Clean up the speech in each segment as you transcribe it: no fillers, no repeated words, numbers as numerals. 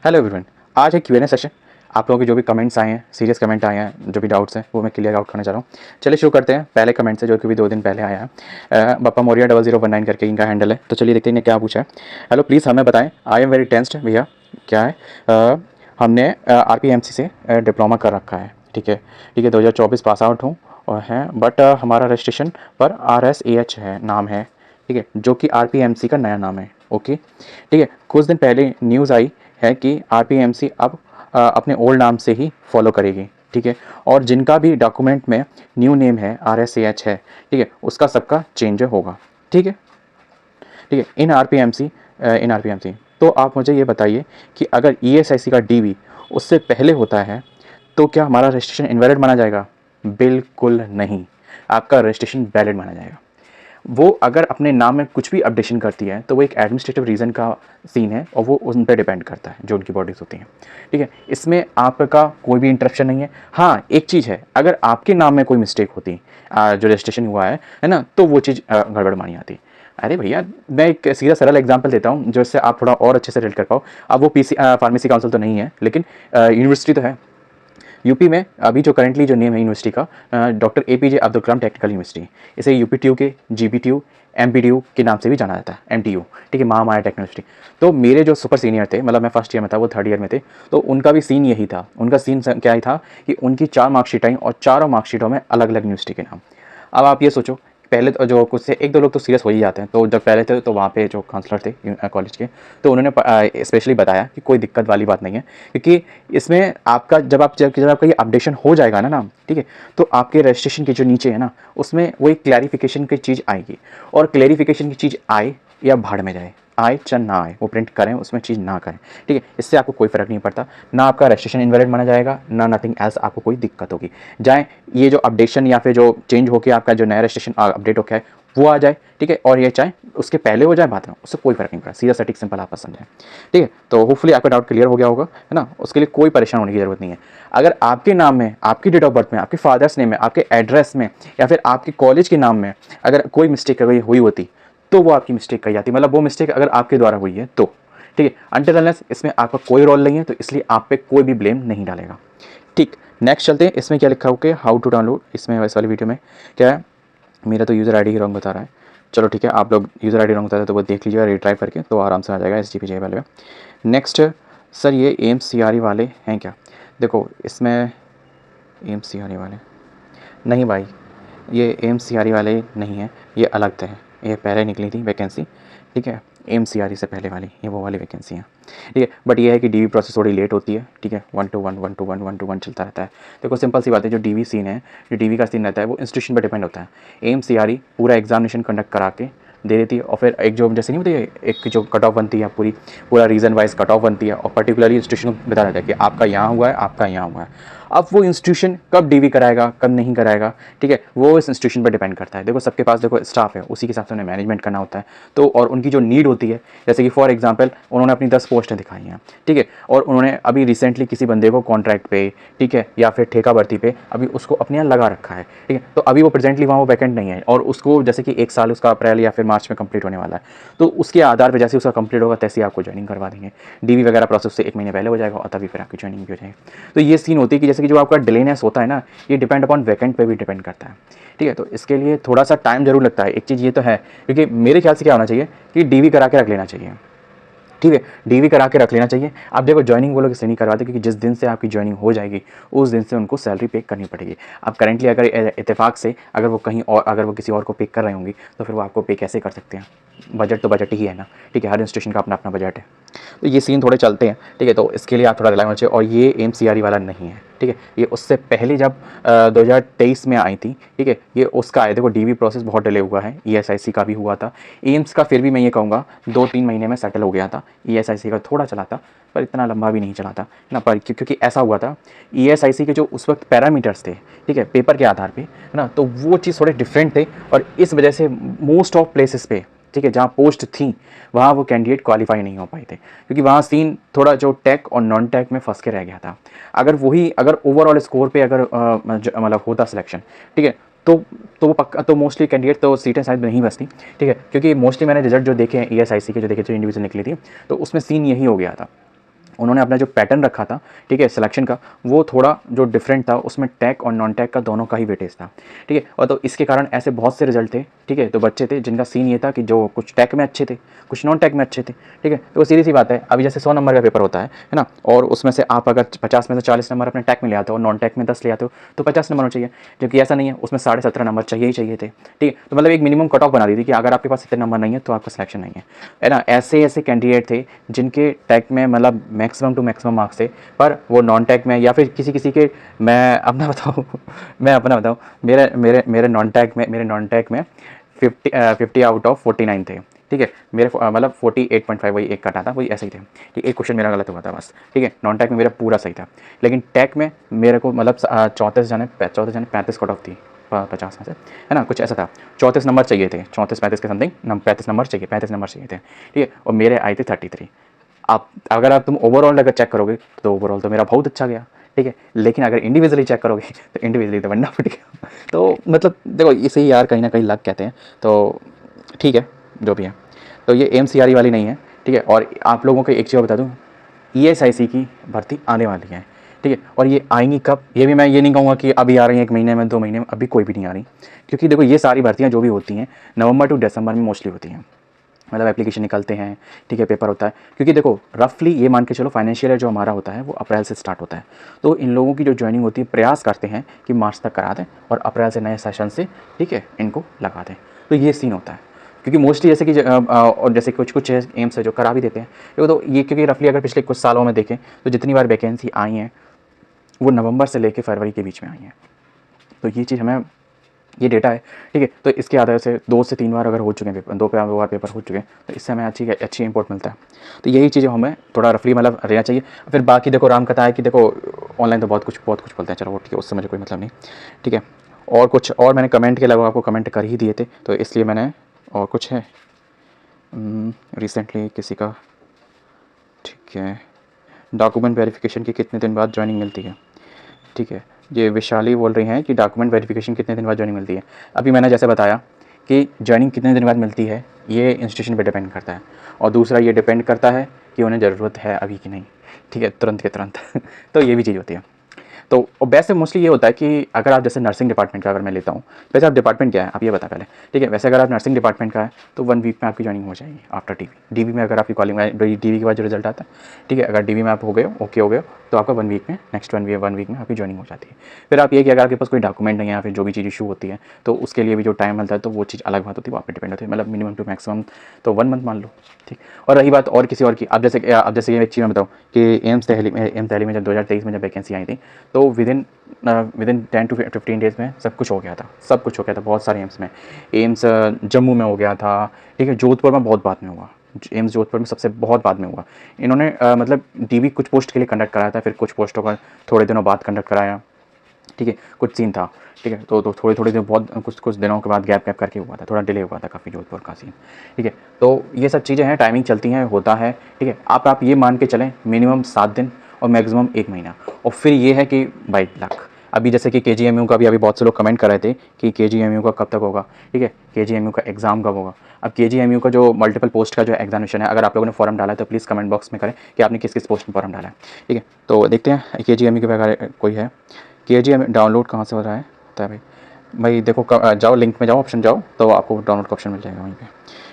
Hello everyone. आज एक Q&A session. आप लोगों के जो भी कमेंट्स आए हैं, सीरियस कमेंट आए हैं, जो भी डाउट्स हैं वो मैं क्लियर आउट करना चाह रहा हूँ। चलिए शुरू करते हैं पहले कमेंट से, जो कि भी 2 दिन पहले आया है। बप्पा मौर्य 0019 करके इनका हैंडल है। तो चलिए देखते हैं इन्हें क्या पूछा है। हेलो, प्लीज़ हमें बताएं। आई एम वेरी टेंस्ड भैया। क्या है? हमने आरपीएमसी से डिप्लोमा कर रखा है। ठीक है, ठीक है, 2024 पास आउट हूँ और हैं, बट हमारा रजिस्ट्रेशन पर RSAH है, नाम है। ठीक है, जो कि आरपीएमसी का नया नाम है। ओके, ठीक है। कुछ दिन पहले न्यूज़ आई है कि आरपीएमसी अब अपने ओल्ड नाम से ही फॉलो करेगी। ठीक है, और जिनका भी डॉक्यूमेंट में न्यू नेम है, RSAH है, ठीक है, उसका सबका चेंज होगा। ठीक है, ठीक है। इन आरपीएमसी तो आप मुझे ये बताइए कि अगर ईएसआईसी का डीवी उससे पहले होता है तो क्या हमारा रजिस्ट्रेशन इनवैलिड माना जाएगा? बिल्कुल नहीं, आपका रजिस्ट्रेशन वैलिड माना जाएगा। वो अगर अपने नाम में कुछ भी अपडेशन करती है तो वो एक एडमिनिस्ट्रेटिव रीज़न का सीन है और वो उन पर डिपेंड करता है, जो उनकी बॉडीज़ होती हैं। ठीक है, इसमें आपका कोई भी इंटरप्शन नहीं है। हाँ, एक चीज़ है, अगर आपके नाम में कोई मिस्टेक होती जो रजिस्ट्रेशन हुआ है ना, तो वो चीज़ गड़बड़ मानी आती। अरे भैया, मैं एक सीधा सरल एग्जांपल देता हूँ जो इससे आप थोड़ा और अच्छे से रिलेट कर पाओ। अब वो फार्मेसी काउंसिल तो नहीं है, लेकिन यूनिवर्सिटी तो है। यूपी में अभी जो करंटली जो नेम है यूनिवर्सिटी का, doctor APJ Abdul Kalam technical university. इसे यूपीटीयू के, GPTU, MPTU के नाम से भी जाना जाता है, MTU। ठीक है, महामाया टेक्निकल यूनिवर्सिटी। तो मेरे जो सुपर सीनियर थे, मतलब मैं फर्स्ट ईयर में था, वो थर्ड ईयर में थे, तो उनका भी सीन यही था। उनका सीन क्या ही था कि उनकी 4 मार्कशीट आई और चारों मार्कशीटों में अलग अलग यूनिवर्सिटी के नाम। अब आप ये सोचो, पहले तो जो कुछ से 1-2 लोग तो सीरियस हो ही जाते हैं। तो जब पहले थे तो वहाँ पे जो काउंसलर थे कॉलेज के, तो उन्होंने स्पेशली बताया कि कोई दिक्कत वाली बात नहीं है, क्योंकि इसमें आपका जब आपका ये अपडेशन हो जाएगा ना नाम, ठीक है, तो आपके रजिस्ट्रेशन के जो नीचे है ना, उसमें वो एक क्लैरिफिकेशन की चीज़ आएगी। और क्लैरिफिकेशन की चीज़ आए या भाड़ में जाए, आए चाहे ना आए, वो प्रिंट करें उसमें चीज़ ना करें, ठीक है, इससे आपको कोई फ़र्क नहीं पड़ता। ना आपका रजिस्ट्रेशन इनवैलिड माना जाएगा, ना नथिंग एल्स आपको कोई दिक्कत होगी। जाए ये जो अपडेशन या फिर जो चेंज होकर आपका जो नया रजिस्ट्रेशन अपडेट होकर है वो आ जाए, ठीक है, और ये चाहे उसके पहले हो जाए बाद में, उससे कोई फर्क नहीं पड़ा। सीधा सटीक सिंपल आप समझें। ठीक है, तो होपफुली आपका डाउट क्लियर हो गया होगा, है ना। उसके लिए कोई परेशान होने की जरूरत नहीं है। अगर आपके नाम में, आपकी डेट ऑफ बर्थ में, आपके फादर्स नेम में, आपके एड्रेस में या फिर आपके कॉलेज के नाम में अगर कोई मिस्टेक अगर हुई होती तो वो आपकी मिस्टेक कही जाती, मतलब वो मिस्टेक अगर आपके द्वारा हुई है तो। ठीक है, अनटिल अनलेस इसमें आपका कोई रोल नहीं है, तो इसलिए आप पे कोई भी ब्लेम नहीं डालेगा। ठीक, नेक्स्ट चलते हैं। इसमें क्या लिखा होगा, हाउ टू डाउनलोड, इसमें इस वाली वीडियो में क्या है, मेरा तो यूज़र आईडी ही रॉन्ग बता रहा है। चलो ठीक है, आप लोग यूज़र आईडी रॉन्ग बताते हैं तो वो देख लीजिएगा रिट्राई करके, तो आराम से आ जाएगा SGPJ वाले में। नेक्स्ट, सर ये AIMS-CRE वाले हैं क्या? देखो इसमें AIMS-CRE वाले नहीं भाई, ये AIMS-CRE वाले नहीं है, ये अलग थे। ये पहले निकली थी वैकेंसी, ठीक है, AIMS-CRE से पहले वाली, ये वो वाली वैकेंसी है। ठीक है, बट ये है कि DV प्रोसेस थोड़ी लेट होती है। ठीक है, 1 to 1 1 to 1 1 to 1 चलता रहता है। देखो सिंपल सी बात है, जो DV सीन है, जो DV का सीन रहता है वो इंस्टीट्यूशन पर डिपेंड होता है। AIMS-CRE पूरा एग्जामिनेशन कंडक्ट करा के दे देती है, और फिर एक जो जैसे नहीं होती है, एक जो कट ऑफ बनती है, पूरा रीजन वाइज कट ऑफ बनती है, और पर्टिकुलरली इंस्टीट्यूशन को बता जाता है कि आपका यहाँ हुआ है, आपका यहाँ हुआ है। अब वो इंस्टीट्यूशन कब DV कराएगा, कब नहीं कराएगा, ठीक है, वो इस इंस्टीट्यूशन पर डिपेंड करता है। देखो सबके पास देखो स्टाफ है, उसी के हिसाब से उन्हें मैनेजमेंट करना होता है। तो और उनकी जो नीड होती है, जैसे कि फॉर एग्जांपल उन्होंने अपनी 10 पोस्टें दिखाई हैं, ठीक है, और उन्होंने अभी रिसेंटली किसी बंदे को कॉन्ट्रैक्ट पे, ठीक है, या फिर ठेका भर्ती पे अभी उसको अपने यहाँ लगा रखा है, ठीक है, तो अभी वो प्रेजेंटली वहाँ वो वैकेंट नहीं है, और उसको जैसे कि 1 साल उसका अप्रैल या फिर मार्च में कंप्लीट होने वाला है, तो उसके आधार पर जैसे उसका कंप्लीट होगा तैसे आपको ज्वाइनिंग करवा देंगे। DV वगैरह प्रोसेस से 1 महीने पहले हो जाएगा और तभी फिर आपकी ज्वाइनिंग भी हो जाएगी। तो ये सीन होती है कि जैसे कि जो आपका डिलेनेस होता है ना, ये डिपेंड अपॉन वैकेंट पे भी डिपेंड करता है। ठीक है, तो इसके लिए थोड़ा सा टाइम जरूर लगता है। एक चीज़ ये तो है, क्योंकि मेरे ख्याल से क्या होना चाहिए कि DV करा के रख लेना चाहिए। ठीक है, DV करा के रख लेना चाहिए। आप देखो ज्वाइनिंग वो लोग इसलिए नहीं करवाते क्योंकि जिस दिन से आपकी ज्वाइनिंग हो जाएगी उस दिन से उनको सैलरी पे करनी पड़ेगी। आप करेंटली अगर इत्तेफाक से अगर वो कहीं और, अगर वो किसी और को पे कर रही होंगी, तो फिर वो आपको पे कैसे कर सकते हैं? बजट तो बजट ही है ना। ठीक है, हर इंस्टीट्यूशन का अपना अपना बजट है, तो ये सीन थोड़े चलते हैं। ठीक है, तो इसके लिए आप थोड़ा रिलाई होना चाहिए। और ये AIMS-CRE वाला नहीं है, ठीक है, ये उससे पहले जब 2023 में आई थी, ठीक है, ये उसका है। देखो DV प्रोसेस बहुत डिले हुआ है, ESIC का भी हुआ था, एम्स का फिर भी मैं ये कहूँगा 2-3 महीने में सेटल हो गया था। ESIC का थोड़ा चला था, पर इतना लंबा भी नहीं चला था ना, पर क्योंकि ऐसा हुआ था, ESIC के जो उस वक्त पैरामीटर्स थे, ठीक है, पेपर के आधार पे, है ना, तो वो चीज़ थोड़े डिफरेंट थे, और इस वजह से मोस्ट ऑफ प्लेसेस पे, ठीक है, जहाँ पोस्ट थी वहाँ वो कैंडिडेट क्वालिफाई नहीं हो पाए थे, क्योंकि वहाँ सीन थोड़ा जो टेक और नॉन टेक में फंस के रह गया था। अगर ओवरऑल स्कोर पे अगर मतलब होता सिलेक्शन, ठीक है, तो वो पक्का, तो मोस्टली कैंडिडेट तो सीटें शायद नहीं बचती। ठीक है, क्योंकि मोस्टली मैंने रिजल्ट जो देखे हैं ESIC के, जो देखे थे इंडिविजुअल निकली थी, तो उसमें सीन यही हो गया था उन्होंने अपना जो पैटर्न रखा था, ठीक है, सिलेक्शन का, वो थोड़ा जो डिफरेंट था, उसमें टैग और नॉन टैग का दोनों का ही वेटेज था, ठीक है। और तो इसके कारण ऐसे बहुत से रिजल्ट थे, ठीक है। तो बच्चे थे जिनका सीन ये था कि जो कुछ टैग में अच्छे थे, कुछ नॉन टैग में अच्छे थे, ठीक है। तो वो सीधी सी बात है, अभी जैसे 100 नंबर का पेपर होता है ना, और उसमें से आप अगर 50 में से 40 नंबर अपने टैग में ले आते हो और नॉन टैग में 10 ले आते हो, तो 50 नंबर होना चाहिए, जबकि ऐसा नहीं है, उसमें 17.5 नंबर चाहिए ही चाहिए थे, ठीक है। तो मतलब एक मिनिमम कट ऑफ बना दी थी कि अगर आपके पास इतने नंबर नहीं है तो आपका सिलेक्शन नहीं है ना। ऐसे ऐसे कैंडिडेट थे जिनके टैग में मतलब मैक्सिमम टू मैक्सिमम मार्क्स थे, पर वो नॉन टैग में या फिर किसी किसी के, मैं अपना बताऊँ मैं अपना बताऊँ, मेरे मेरे मेरे नॉन टैग में 50 आउट ऑफ 49 थे, ठीक है। मेरे मतलब 48.5 वही एक कटा था, वही ऐसे ही थे, ठीक। एक क्वेश्चन मेरा गलत हुआ था बस, ठीक है। नॉन टैग में मेरा पूरा सही था, लेकिन टैग में मेरे को मतलब 34 जाने 35 कट ऑफ थी 50 में से, है ना, कुछ ऐसा था। 34 नंबर चाहिए थे, 34-35 के समथिंग 35 नंबर चाहिए, 35 नंबर चाहिए थे, ठीक है। और मेरे आए थे 33। आप अगर आप तुम ओवरऑल अगर चेक करोगे तो ओवरऑल तो मेरा बहुत अच्छा गया, ठीक है। लेकिन अगर इंडिविजुअली चेक करोगे तो इंडिविजुअली तो वंडा फट गया। तो मतलब देखो इसे ही यार कहीं ना कहीं लक कहते हैं, तो ठीक है जो भी है। तो ये एमसीआरई वाली नहीं है, ठीक है। और आप लोगों को एक चीज़ बता दूँ, ईएसआईसी की भर्ती आने वाली है, ठीक है। और ये आएंगी कब, ये भी मैं ये नहीं कहूँगा कि अभी आ रही हैं 1 महीने में 2 महीने में, अभी कोई भी नहीं आ रही, क्योंकि देखो ये सारी भर्तियाँ जो भी होती हैं नवंबर टू दिसंबर में मोस्टली होती हैं, मतलब एप्लीकेशन निकलते हैं, ठीक है, पेपर होता है। क्योंकि देखो रफली ये मान के चलो फाइनेंशियल ईयर जो हमारा होता है वो अप्रैल से स्टार्ट होता है, तो इन लोगों की जो ज्वाइनिंग होती है प्रयास करते हैं कि मार्च तक करा दें और अप्रैल से नए सेशन से, ठीक है, इनको लगा दें। तो ये सीन होता है, क्योंकि मोस्टली जैसे कि और जैसे कुछ कुछ एम्स है जो करा भी देते हैं, देखो तो ये क्योंकि रफली अगर पिछले कुछ सालों में देखें तो जितनी बार वैकेंसी आई हैं वो नवंबर से लेकर फरवरी के बीच में आई हैं। तो ये चीज़ हमें, ये डेटा है, ठीक है। तो इसके आधार से 2 से 3 बार अगर हो चुके हैं पेपर, 2 बार पेपर हो चुके हैं, तो इससे हमें अच्छी इंपोर्ट मिलता है। तो यही चीज़ें हमें थोड़ा रफली मतलब रहना चाहिए। फिर बाकी देखो राम कथा है कि देखो ऑनलाइन तो बहुत कुछ बोलते हैं, चलो वो ठीक है, उससे मुझे कोई मतलब नहीं, ठीक है। और कुछ और मैंने कमेंट के अलावा आपको कमेंट कर ही दिए थे, तो इसलिए मैंने, और कुछ है रिसेंटली किसी का, ठीक है, डॉक्यूमेंट वेरिफिकेशन की कितने दिन बाद ज्वाइनिंग मिलती है, ठीक है। ये विशाली बोल रही हैं कि डॉक्यूमेंट वेरिफिकेशन कितने दिन बाद ज्वाइनिंग मिलती है। अभी मैंने जैसे बताया कि ज्वाइनिंग कितने दिन बाद मिलती है ये इंस्टीट्यूशन पे डिपेंड करता है, और दूसरा ये डिपेंड करता है कि उन्हें ज़रूरत है अभी कि नहीं, ठीक है, तुरंत के तुरंत तो ये भी चीज़ होती है। तो वैसे मोस्टली ये होता है कि अगर आप जैसे नर्सिंग डिपार्टमेंट का अगर मैं लेता हूँ, वैसे आप डिपार्टमेंट क्या है आप ये बता पहले, ठीक है। वैसे अगर आप नर्सिंग डिपार्टमेंट का है तो 1 वीक में आपकी ज्वाइनिंग हो जाएगी आफ्टर डीवी में अगर आपकी कॉलिंग डीवी के बाद जो रिजल्ट आता है, ठीक है, अगर डीवी में आप हो गए ओके हो गए तो आपका 1 वीक में नेक्स्ट 1 वीक में आपकी ज्वाइनिंग हो जाती है। फिर आप ये कि अगर आपके पास कोई डॉक्यूमेंट नहीं है या फिर जो भी चीज़ इशू होती है तो उसके लिए भी जो टाइम मिलता है तो वो चीज़ अलग बात होती है, वो आप पे डिपेंड होती है, मतलब मिनिमम टू मैक्सिमम तो 1 मंथ मान लो, ठीक। और रही बात और किसी और की, अब जैसे ये एक चीज़ मैं बताऊँ कि एम्स दिल्ली में जब 2023 में जब वैकेंसी आई थी तो विदिन 10 to 15 डेज़ में सब कुछ हो गया था, बहुत सारे एम्स में। एम्स जम्मू में हो गया था, ठीक है, जोधपुर में बहुत बाद में हुआ, एम्स जोधपुर में सबसे बहुत बाद में हुआ। इन्होंने मतलब डीवी कुछ पोस्ट के लिए कंडक्ट कराया था, फिर कुछ पोस्टों का थोड़े दिनों बाद कंडक्ट कराया, ठीक है, कुछ सीन था, ठीक है। तो थोड़े दिन बहुत कुछ दिनों के बाद गैप करके हुआ था, थोड़ा डिले हुआ था काफ़ी जोधपुर का सीन, ठीक है। तो ये सब चीज़ें हैं, टाइमिंग चलती हैं, होता है, ठीक है। आप ये मान के चलें मिनिमम 7 दिन और मैक्सिमम 1 महीना। और फिर ये है कि बाई लक, अभी जैसे कि केजीएमयू का भी अभी बहुत से लोग कमेंट कर रहे थे कि केजीएमयू का कब तक होगा, ठीक है, केजीएमयू का एग्ज़ाम कब होगा। अब केजीएमयू का जो मल्टीपल पोस्ट का जो एग्जामिनेशन है, अगर आप लोगों ने फॉर्म डाला है तो प्लीज़ कमेंट बॉक्स में करें कि आपने किस किस पोस्ट में फॉर्म डाला है, ठीक है। तो देखते हैं केजीएमयू के बगैर कोई है, केजीएमयू डाउनलोड कहाँ से हो रहा है तो भाई, देखो जाओ लिंक में जाओ, ऑप्शन जाओ तो आपको डाउनलोड का ऑप्शन मिल जाएगा वहीं पे,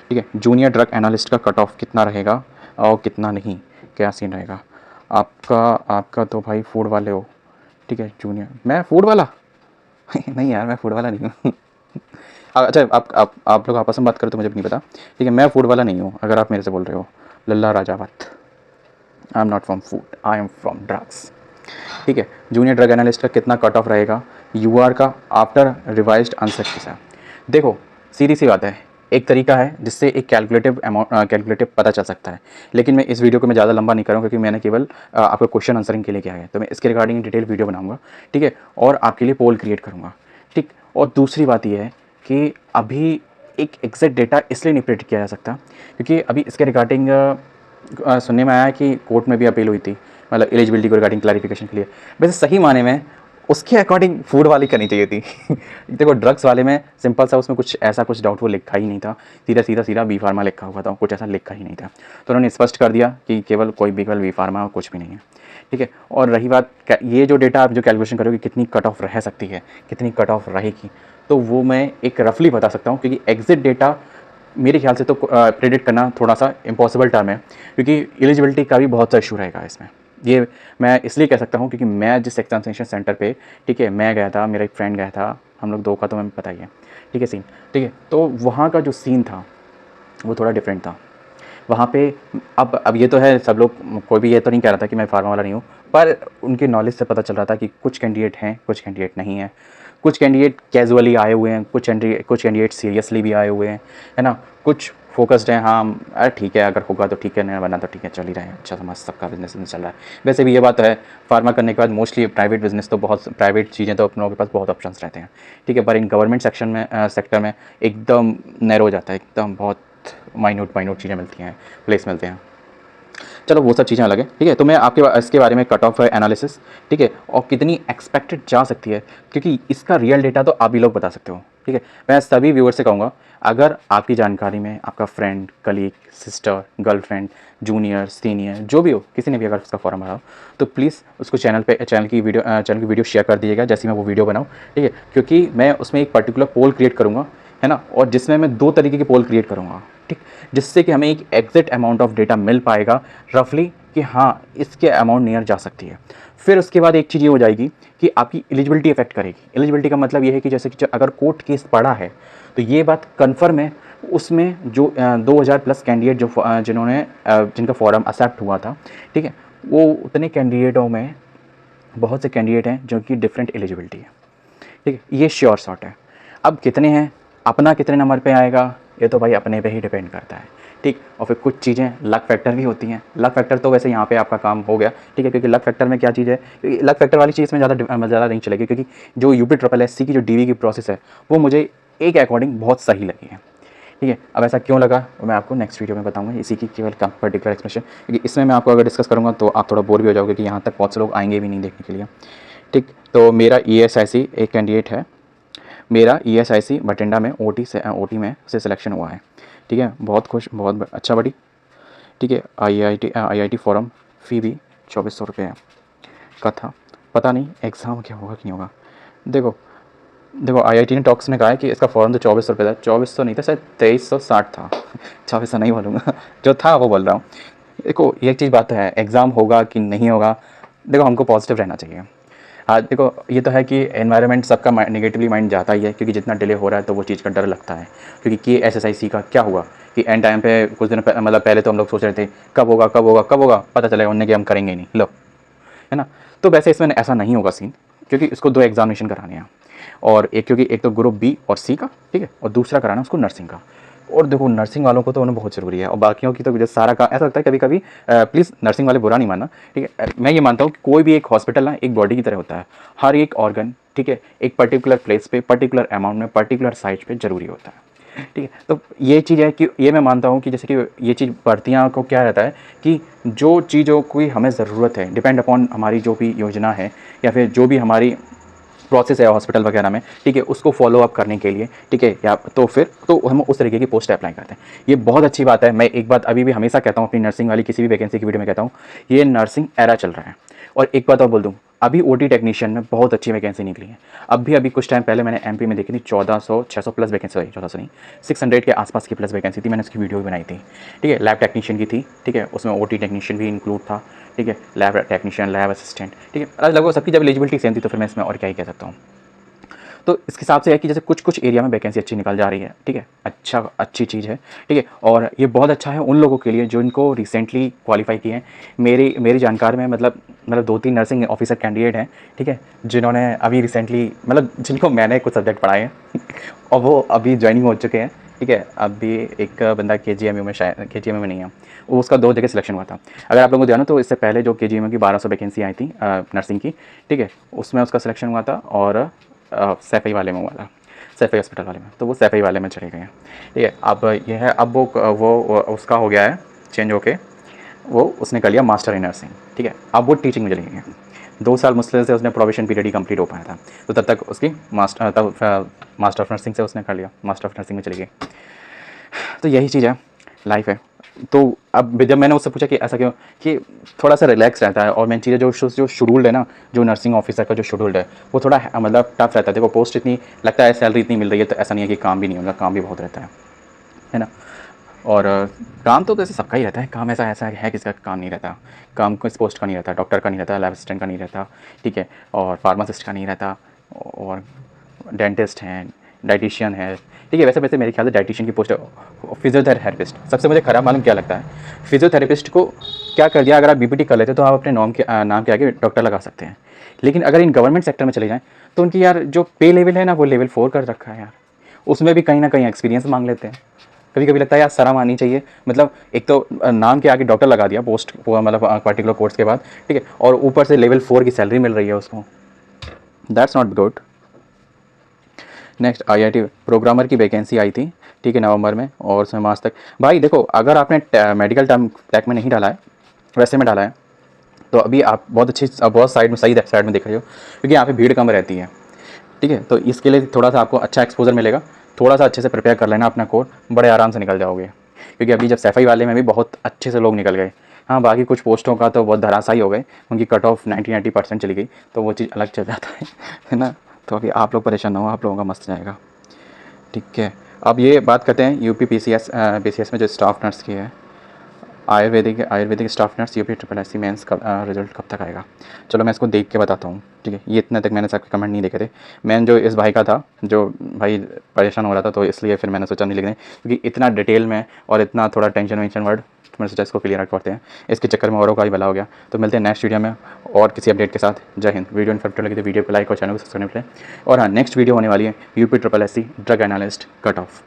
ठीक है। जूनियर ड्रग एनालिस्ट का कट ऑफ कितना रहेगा और कितना नहीं, क्या सीन रहेगा आपका तो भाई फूड वाले हो, ठीक है। जूनियर, मैं फूड वाला नहीं यार, मैं फूड वाला नहीं हूँ अच्छा आप लोग आपस में बात करो तो मुझे भी नहीं पता, ठीक है। मैं फूड वाला नहीं हूँ अगर आप मेरे से बोल रहे हो, Lalla Rajawat, I am not from food, I am from drugs, ठीक है। जूनियर ड्रग एनालिस्ट का कितना कट ऑफ रहेगा यूआर का आफ्टर रिवाइज्ड आंसर के साथ। देखो सीधी सी बात है, एक तरीका है जिससे एक कैलकुलेटिव पता चल सकता है, लेकिन मैं इस वीडियो को मैं ज़्यादा लंबा नहीं करूँगा क्योंकि मैंने केवल आपको क्वेश्चन आंसरिंग के लिए किया है, तो मैं इसके रिगार्डिंग डिटेल वीडियो बनाऊंगा, ठीक है, और आपके लिए पोल क्रिएट करूँगा, ठीक। और दूसरी बात यह है कि अभी एक एग्जैक्ट डेटा इसलिए नहीं प्रेडिक्ट किया जा सकता क्योंकि अभी इसके रिगार्डिंग सुनने में आया कि कोर्ट में भी अपील हुई थी, मतलब एलिजिबिलिटी को रिगार्डिंग क्लैरिफिकेशन के लिए। वैसे सही माने में उसके अकॉर्डिंग फूड वाली करनी चाहिए थी। देखो ड्रग्स वाले में सिंपल सा, उसमें कुछ ऐसा कुछ डाउटफुल लिखा ही नहीं था, सीधा बी फार्मा लिखा हुआ था, कुछ ऐसा लिखा ही नहीं था। तो उन्होंने स्पष्ट कर दिया कि केवल कोई भी केवल बी फार्मा कुछ भी नहीं है, ठीक है। और रही बात ये जो डेटा आप जो कैलकुलेशन करोगे कितनी कट ऑफ रह सकती है, कितनी कट ऑफ रहेगी, तो वो मैं एक रफली बता सकता हूँ, क्योंकि एग्जिट डेटा मेरे ख्याल से तो प्रेडिक्ट करना थोड़ा सा इम्पॉसिबल टर्म है, क्योंकि एलिजिबिलिटी का भी बहुत सा इशू रहेगा इसमें। ये मैं इसलिए कह सकता हूँ क्योंकि मैं जिस एग्जामिनेशन सेंटर पे, ठीक है, मैं गया था, मेरा एक फ्रेंड गया था, हम लोग दो का तो हमें पता ही है, ठीक है, सीन, ठीक है। तो वहाँ का जो सीन था वो थोड़ा डिफरेंट था वहाँ पे। अब ये तो है, सब लोग, कोई भी ये तो नहीं कह रहा था कि मैं फार्मा वाला नहीं हूँ, पर उनके नॉलेज से पता चल रहा था कि कुछ कैंडिडेट हैं, कुछ कैंडिडेट नहीं हैं, कुछ कैंडिडेट कैजुअली आए हुए हैं, कुछ कैंडिडेट सीरियसली भी आए हुए हैं, है ना, कुछ फोकस्ड हैं, हाँ अरे ठीक है, अगर होगा तो ठीक है, नहीं बना तो ठीक है, चल ही रहे हैं, अच्छा समझ, सबका बिजनेस चल रहा है। वैसे भी ये बात तो है, फार्मा करने के बाद मोस्टली प्राइवेट बिजनेस तो बहुत, प्राइवेट चीज़ें तो अपनों के पास बहुत ऑप्शंस रहते हैं, ठीक है, पर इन गवर्नमेंट सेक्शन में सेक्टर में एकदम नैरो हो जाता है, एकदम बहुत माइन्यूट चीज़ें मिलती हैं, प्लेस मिलते हैं। चलो वो सब चीज़ें अलग है, ठीक है। तो मैं आपके इसके बारे में कट ऑफ एनालिसिस, ठीक है, और कितनी एक्सपेक्टेड जा सकती है, क्योंकि इसका रियल डेटा तो आप ही लोग बता सकते हो, ठीक है। मैं सभी व्यूअर से कहूँगा, अगर आपकी जानकारी में आपका friend, colleague, sister, girlfriend, junior, senior, जो भी हो, किसी ने भी अगर उसका फॉर्म भरा हो, तो प्लीज़ उसको चैनल की वीडियो शेयर कर दीजिएगा, जैसे मैं वो वीडियो बनाऊँ, ठीक है, क्योंकि मैं उसमें एक पर्टिकुलर पोल क्रिएट करूँगा, है ना, और जिसमें मैं 2 तरीके के पोल क्रिएट करूँगा, ठीक, जिससे कि हमें एक एग्जैक्ट अमाउंट ऑफ डेटा मिल पाएगा रफली, कि हाँ इसके अमाउंट नियर जा सकती है। फिर उसके बाद एक चीज़ ये हो जाएगी कि आपकी एलिजिबिलिटी इफेक्ट करेगी। एलिजिबिलिटी का मतलब ये है कि जैसे कि अगर कोर्ट केस पड़ा है, तो ये बात कन्फर्म है, उसमें जो 2000 प्लस कैंडिडेट जो जिनका फॉर्म एक्सेप्ट हुआ था, ठीक है, वो उतने कैंडिडेटों में बहुत से कैंडिडेट हैं जो कि डिफरेंट एलिजिबिलिटी है, ठीक है, ये श्योर शॉट है। अब कितने हैं, अपना कितने नंबर पे आएगा, ये तो भाई अपने पे ही डिपेंड करता है, ठीक। और फिर कुछ चीज़ें लक फैक्टर भी होती हैं। लक फैक्टर तो वैसे यहाँ पे आपका काम हो गया, ठीक है, क्योंकि लक फैक्टर में क्या चीज़ है, क्योंकि लक फैक्टर वाली चीज़ में ज़्यादा नहीं चलेगी, क्योंकि जो UPSSC की जो DV की प्रोसेस है, वो मुझे एक अकॉर्डिंग बहुत सही लगी है, ठीक है। अब ऐसा क्यों लगा वो मैं आपको नेक्स्ट वीडियो में बताऊंगा, इसी की केवल पर्टिकुलर एक्सप्लेनेशन, क्योंकि इसमें मैं आपको अगर डिस्कस करूँगा तो आप थोड़ा बोर भी हो जाओगे कि यहाँ तक बहुत से लोग आएंगे भी नहीं देखने के लिए, ठीक। तो मेरा ESIC एक कैंडिडेट है, मेरा ESIC बठिंडा में OT में से सिलेक्शन हुआ है, ठीक है, बहुत खुश, बहुत अच्छा बड़ी, ठीक है। IIT फॉरम फ़ी भी 2400 रुपये का था, पता नहीं एग्ज़ाम क्या होगा कि नहीं होगा। देखो देखो IIT ने टॉक्स में कहा है कि इसका फॉर्म तो 2400 रुपये था, 2400 नहीं था, शायद 2360 था। 2400 नहीं बोलूँगा, जो था वो बोल रहा हूँ। देखो ये चीज़ बात है, एग्ज़ाम होगा कि नहीं होगा, देखो हमको पॉजिटिव रहना चाहिए। हाँ देखो ये तो है कि एनवायरनमेंट सबका नेगेटिवली माइंड जाता ही है, क्योंकि जितना डिले हो रहा है तो वो चीज़ का डर लगता है, क्योंकि KSSIC का क्या हुआ कि एंड टाइम पे कुछ दिन मतलब पहले तो हम लोग सोच रहे थे कब होगा कब होगा कब होगा, पता चलेगा उन्हें कि हम करेंगे ही नहीं, लो, है ना। तो वैसे इसमें ऐसा नहीं होगा सीन, क्योंकि इसको 2 एग्जामिनेशन कराने हैं, और एक क्योंकि एक तो ग्रुप B और C का, ठीक है, और दूसरा कराना उसको नर्सिंग का। और देखो नर्सिंग वालों को तो उन्हें बहुत ज़रूरी है, और बाकियों की तो जो सारा का ऐसा लगता है कभी कभी, प्लीज़ नर्सिंग वाले बुरा नहीं मानना, ठीक है, मैं ये मानता हूँ कि कोई भी एक हॉस्पिटल ना एक बॉडी की तरह होता है, हर एक ऑर्गन, ठीक है, एक पर्टिकुलर प्लेस पे, पर्टिकुलर अमाउंट में, पर्टिकुलर साइज पे ज़रूरी होता है, ठीक है। तो ये चीज़ है कि ये मैं मानता हूँ कि जैसे कि ये चीज़ भर्तियाँ को क्या रहता है कि जो चीज़ों की हमें ज़रूरत है, डिपेंड अपॉन हमारी जो भी योजना है या फिर जो भी हमारी प्रोसेस है हॉस्पिटल वगैरह में, ठीक है, उसको फॉलो अप करने के लिए, ठीक है, या तो फिर तो हम उस तरीके की पोस्ट अप्लाई करते हैं। ये बहुत अच्छी बात है। मैं एक बात अभी भी हमेशा कहता हूँ अपनी नर्सिंग वाली किसी भी वैकेंसी की वीडियो में कहता हूँ, ये नर्सिंग एरा चल रहा है। और एक बात और बोल दूँ, अभी OT टेक्नीशियन में बहुत अच्छी वैकेंसी निकली है। अभी कुछ टाइम पहले मैंने MP में देखी थी, 600 प्लस वैकेंसी, 1400 नहीं, 600 के आसपास की प्लस वैकेंसी थी, मैंने उसकी वीडियो भी बनाई थी, ठीक है, लैब टेक्नीशियन की थी, ठीक है, उसमें OT टेक्नीशियन भी इंक्लूड था, ठीक है, लैब टेक्नीशियन, लैब असिस्टेंट, ठीक है, लगभग सबकी जब एलिजिबिलिटी सेम थी, तो फिर मैं इसमें और क्या ही कह सकता हूँ। तो इसके हिसाब से है कि जैसे कुछ एरिया में वैकेंसी अच्छी निकल जा रही है, ठीक है, अच्छी चीज़ है, ठीक है। और ये बहुत अच्छा है उन लोगों के लिए जो इनको रिसेंटली क्वालिफाई किए हैं। मेरी जानकार में मतलब 2-3 नर्सिंग ऑफिसर कैंडिडेट हैं, ठीक है, जिन्होंने अभी रिसेंटली मतलब जिनको मैंने कुछ सब्जेक्ट पढ़ाए हैं और वो अभी ज्वाइनिंग हो चुके हैं, ठीक है। अभी एक बंदा KGMU में, शायद KGMU में नहीं है वो, उसका 2 जगह सिलेक्शन हुआ था। अगर आप लोगों को ध्यान हो तो इससे पहले जो KGMU की 1200 वैकेंसी आई थी नर्सिंग की, ठीक है, उसमें उसका सिलेक्शन हुआ था, और सैफई वाले में हुआ था, सैफई हॉस्पिटल वाले में, तो वो सैफई वाले में चले गए हैं, ठीक है। अब ये है, अब वो उसका हो गया है चेंज होके, वो उसने कर लिया मास्टर इन नर्सिंग, ठीक है, अब वो टीचिंग में चले गए हैं। 2 साल मुश्किल से उसने प्रोबेशन पीरियड ही कंप्लीट हो पाया था, तो तब तक उसकी मास्टर ऑफ नर्सिंग से उसने कर लिया, मास्टर ऑफ नर्सिंग में चली गई। तो यही चीज़ है, लाइफ है। तो अब जब मैंने उससे पूछा कि ऐसा क्यों, कि थोड़ा सा रिलैक्स रहता है, और मेन चीज़ है जो शेड्यूल्ड है ना, जो नर्सिंग ऑफिसर का जो शेड्यूल्ड है वो थोड़ा मतलब टफ रहता है। देखो पोस्ट इतनी लगता है, सैलरी इतनी मिल रही है, तो ऐसा नहीं है कि काम भी नहीं होगा, काम भी बहुत रहता है ना। और काम तो वैसे सबका ही रहता है, काम ऐसा ऐसा है किसका काम नहीं रहता, काम किस पोस्ट का नहीं रहता, डॉक्टर का नहीं रहता, लैब असिस्टेंट का नहीं रहता, ठीक है, और फार्मासिस्ट का नहीं रहता, और डेंटिस्ट हैं, डाइटिशियन है, ठीक है। वैसे वैसे मेरे ख्याल से डाइटिशियन की पोस्ट, फिजियोथेरेपिस्ट सबसे मुझे ख़राब मालूम क्या लगता है, फिजियोथेरेपिस्ट को क्या कर दिया, अगर आप बीपीटी कर लेते तो आप अपने नाम के आगे डॉक्टर लगा सकते हैं। लेकिन अगर इन गवर्नमेंट सेक्टर में चले जाएँ तो उनकी यार जो पे लेवल है ना, वो लेवल 4 कर रखा है यार, उसमें भी कहीं ना कहीं एक्सपीरियंस मांग लेते हैं। कभी कभी लगता है यार शर्म आनी चाहिए, मतलब एक तो नाम के आगे डॉक्टर लगा दिया पोस्ट, मतलब पर्टिकुलर कोर्स के बाद, ठीक है, और ऊपर से लेवल 4 की सैलरी मिल रही है उसको, that's not good. Next IIT programmer की वैकेंसी आई थी, ठीक है, नवंबर में, और उसमें मार्च तक। भाई देखो, अगर आपने मेडिकल टर्म टैक में नहीं डाला है, वैसे में डाला है, तो अभी आप बहुत अच्छी, बहुत साइड में सही साइड में देख रहे हो, क्योंकि यहाँ पे भीड़ कम रहती है, ठीक है। तो इसके लिए थोड़ा सा आपको अच्छा एक्सपोजर मिलेगा, थोड़ा सा अच्छे से प्रिपेयर कर लेना अपना कोड, बड़े आराम से निकल जाओगे। क्योंकि अभी जब सैफई वाले में भी बहुत अच्छे से लोग निकल गए, हाँ बाकी कुछ पोस्टों का तो बहुत धराशायी हो गए, उनकी कट ऑफ 90% चली गई, तो वो चीज़ अलग चल जाता है ना। तो अभी आप लोग परेशान ना हो, आप लोगों का मस्त जाएगा, ठीक है। अब ये बात करते हैं यूपी पीसीएस में जो स्टाफ नर्स की है, Ayurvedic staff nurse UP SSC mains का रिजल्ट कब तक आएगा। चलो मैं इसको देख के बताता हूँ, ठीक है। ये इतने तक मैंने सबके कमेंट नहीं देखे थे, मैं जो इस भाई का था, जो भाई परेशान हो रहा था, तो इसलिए फिर मैंने सोचा नहीं लिखने, क्योंकि इतना डिटेल में और इतना थोड़ा टेंशन वेंशन वर्ड, तो मैंने सोचा इसको क्लियर रख पड़ते हैं, इसके चक्कर में औरों का ही भला हो गया। तो मिलते हैं नेक्स्ट वीडियो में और किसी अपडेट के साथ। जय हिंद। वीडियो इन्फॉर्मेटिव लगी तो वीडियो को लाइक और चैनल को सब्सक्राइब करें। और हाँ, नेक्स्ट वीडियो होने वाली है UP SSC drug analyst cut off,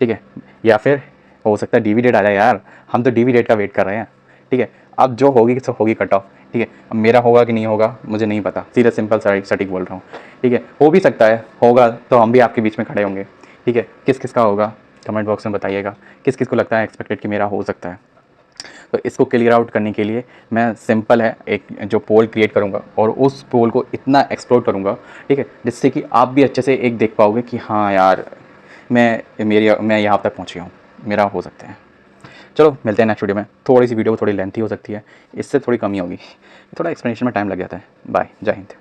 ठीक है, या फिर हो सकता है डीवी डेट आ जाए यार, हम तो डीवी डेट का वेट कर रहे हैं, ठीक है। अब जो होगी सो होगी कट ऑफ, ठीक है। अब मेरा होगा कि नहीं होगा मुझे नहीं पता, सीधे सिंपल सटीक बोल रहा हूँ, ठीक है। हो भी सकता है, होगा तो हम भी आपके बीच में खड़े होंगे, ठीक है। किस किस का होगा कमेंट बॉक्स में बताइएगा, किस किस को लगता है एक्सपेक्टेड कि मेरा हो सकता है। तो इसको क्लियर आउट करने के लिए मैं सिंपल है एक जो पोल क्रिएट करूँगा, और उस पोल को इतना एक्सप्लोर करूँगा, ठीक है, जिससे कि आप भी अच्छे से एक देख पाओगे कि हाँ यार मैं यहाँ तक पहुँच गया हूँ, मेरा हो सकता है। चलो मिलते हैं नेक्स्ट वीडियो में। थोड़ी सी वीडियो थोड़ी लेंथी हो सकती है, इससे थोड़ी कमी होगी, थोड़ा एक्सप्लेनेशन में टाइम लग जाता है। बाय, जय हिंद।